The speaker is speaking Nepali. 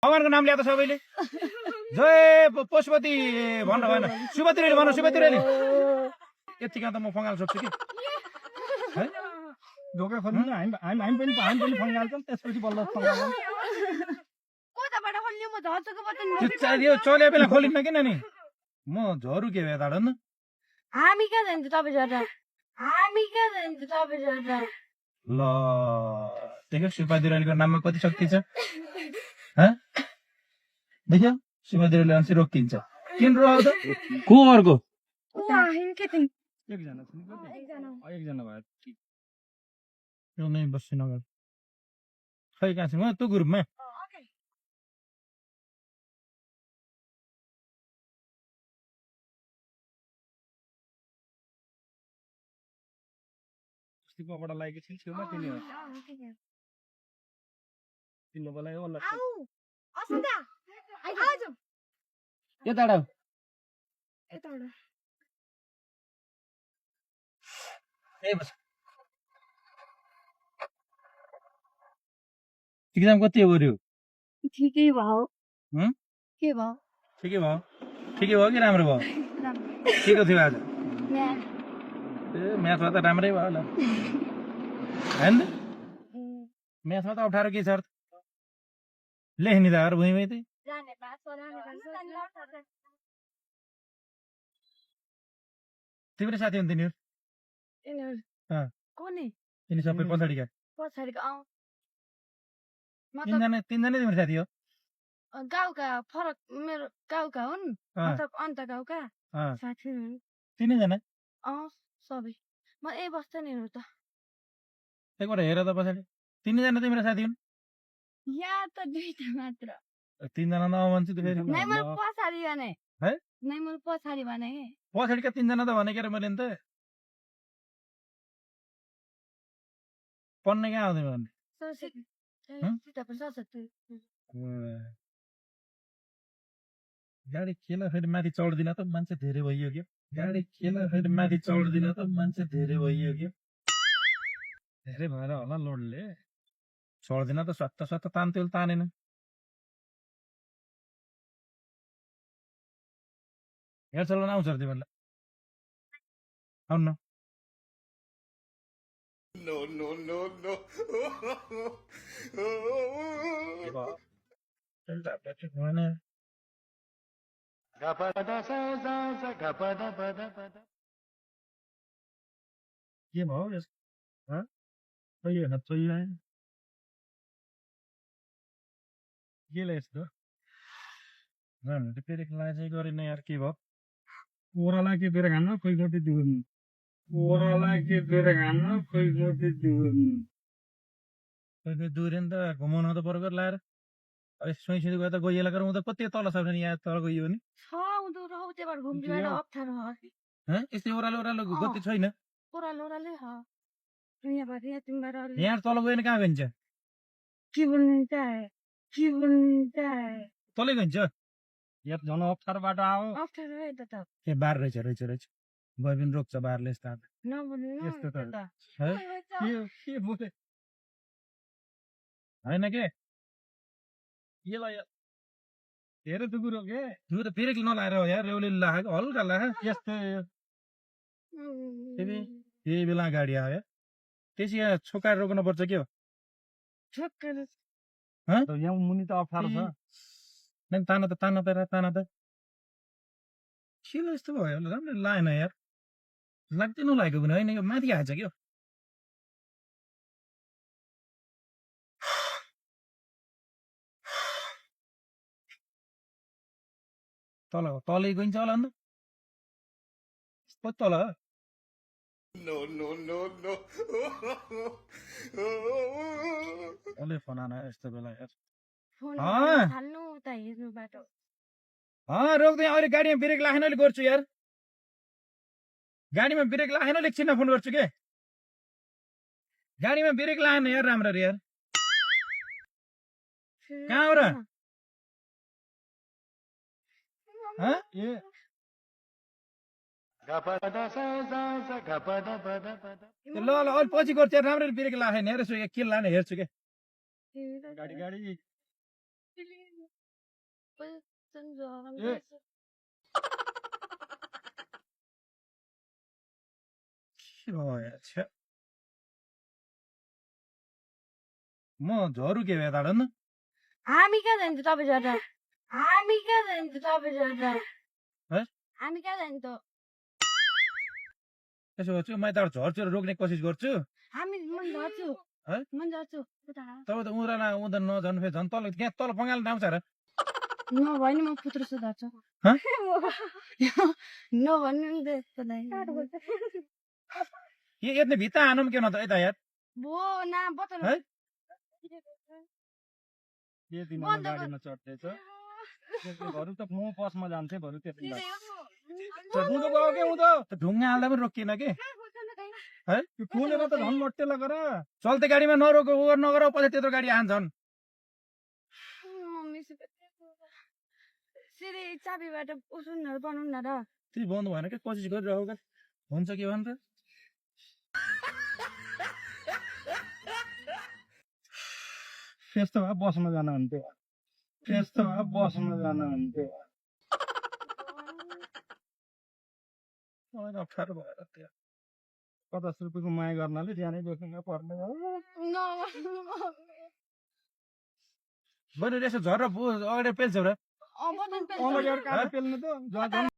भगवानको नाम लिया त सबैले जय पशुपति भन्नु भएन सुबती रेली भन्नु सुबती रेली यतिका त म फङ्गाल सक्छु कि है ढोका खोल्नु हामी पनि फङ्गाल्छौँ त्यसपछि बल्ल फङ्गाल्छौँ कोताबाट खोल्ने म झर्चोकोबाट यो चले बेला खोलिन्न किन नि म झरू के भए ताड न हामी कहाँ जान्छ तपाईँ झर्दा हामी कहाँ जान्छ तपाईँ झर्दा ल देख्यो सुबती रेलीको नाममा कति शक्ति छ हाँ देख्यो सुबती रेली अनुसार रोकिन्छ किन रोक्छ को अर्को एकजना भयो यो नै बस्छु नगर खै कहाँ छु म त्यो ग्रुपमा कपडा लागेको छ छेउमा तिनी हो तिम्रो बोलायो होला यता आऊ ए बस एक्जाम कति हो गऱ्यो ठिकै भयो के भयो ठिकै भयो कि राम्रो भयो के को थियो आज ए म्याथमा त राम्रै भयो होला हैन म्याथमा त अप्ठ्यारो के छ लेख्ने त भुइँमै त्यही तिम्रो साथी हुन् तिनीहरू यिनी सबै पछाडिका तिनजना तिम्रो साथी हो गाउँका फरक मेरो गाउँका हुन् मतलब अन्त गाउँका साथी तिनैजना सबै म यही बस्छ नि त एकपल्ट हेर त पछाडि तिनैजना तिम्रो साथी हुन् यहाँ त दुईटा मात्र तिनजना न भन्छु त फेरि नै मैले पछाडि भने है नै मैले पछाडि भने पछाडिका तिनजना त भनेको रे मैले नि त पढ्न कहाँ आउँदैन भन्ने गाडी खेल फेरि माथि चढ्दिन त मान्छे धेरै भइयो क्या गाडी खेल फेरि माथि चढ्दिन त मान्छे धेरै भइयो क्या धेरै भएर होला लोडले चढ्दिन त सत्त तान्थ्यो तानेन हेर चलाउन आउँछ तिमीहरूलाई आउनु के भयो केलाई यस्तो फेरि चाहिँ गरेन यार के भयो ओह्राला के तेरो खानु खोइ गोटी दिउन् ओह्राला के तेरो खानु खोइ गोटी दिउन् कोही दुर्यो नि त घुमाउन त बर्गर लाएर अब सोही सोही गएर त गइएला गरौँ त कति तल छ भने यहाँ तल गइयो भने यस्तै ओह्रालो गति छैन यहाँ तल गयो भने कहाँ गइन्छ तलै गइन्छ यहाँ झन् अप्ठ्यारो बाटो आऊ ए बार रहेछ गयो पनि रोक्छ बारले यस्तो यस्तो त के बोले होइन के धेरै दुकुरो के त्यो त फेरि नलाएर हो यार रेउले लाखेको हल्का लाख यस्तो त्यही बेला गाडी आयो त्यसै यहाँ छोकाएर रोक्नु पर्छ के हो यहाँ मुनि त अप्ठ्यारो छ तान त के यस्तो भयो राम्रो लाएन यार लाग्दै नलागेको पनि होइन यो माथि हाल्छ क्या तलै गइन्छ होला अन्त तल कसले फोन आना यस्तो बेला यार रोक्दै अहिले गाडीमा ब्रेक लाखेन अहिले गर्छु यार गाडीमा ब्रेक लाखेन एकछिनमा फोन गर्छु के गाडीमा ब्रेक लाएन यार राम्ररी यार कहाँ हो र ल अहिले पछि गर्छु यार राम्ररी ब्रेक लाखेन यार यसो के लाने हेर्छु के गाडी 真的。के भयो छ्या म झरू के भए ताडन हामी कहाँ जान्छ तपाईँ जाँदा हामी कहाँ जान्छ तपाईँ जाँदा है हामी कहाँ जान्छ त्यसो गर्छु म यताबाट झर्छु र रोक्ने कोसिस गर्छु हामी मन झर्छु है मन झर्छु तब त उनीहरूलाई उनीहरू नझन् फेरि झन् तल त्यहाँ तल पङ्गाल आउँछ र नभए नि म पुत्र सुधार्छु हँ? नभन्नु नि त्यस्तो यत्ने भित्ता हानौँ के न त यता यार भो नाम बचाउनु है के दिनमा गाडीमा चढ्दैछ भरु त म बसमा जान्थे भरु त्यति उँधो गयो के उँधो ढुङ्गा हाल्दा पनि रोकिएन के है त्यो खोलेर त झन् लट्टे लगेर चल्ते गाडीमा नरोक ओभर नगर पछि त्यत्रो गाडी हान्छन् सिधै चाबीबाट उసుनहरू बनाउनु न र त्यही बन्द भएन क्या कोसिस गरिरहेको क्या हुन्छ के भन्छ त्यस्तो भए बसमा जान हुन्थ्यो त्यस्तो भए बसमा जान हुन्थ्यो मलाई अप्ठ्यारो भएर त्यो 50 रुपियाँको माया गर्नाले ज्यानै बोक्नु पर्ने हो बरु यसो झरेर अगाडि पेल्छौ र बटन अगाडि पेल्नु त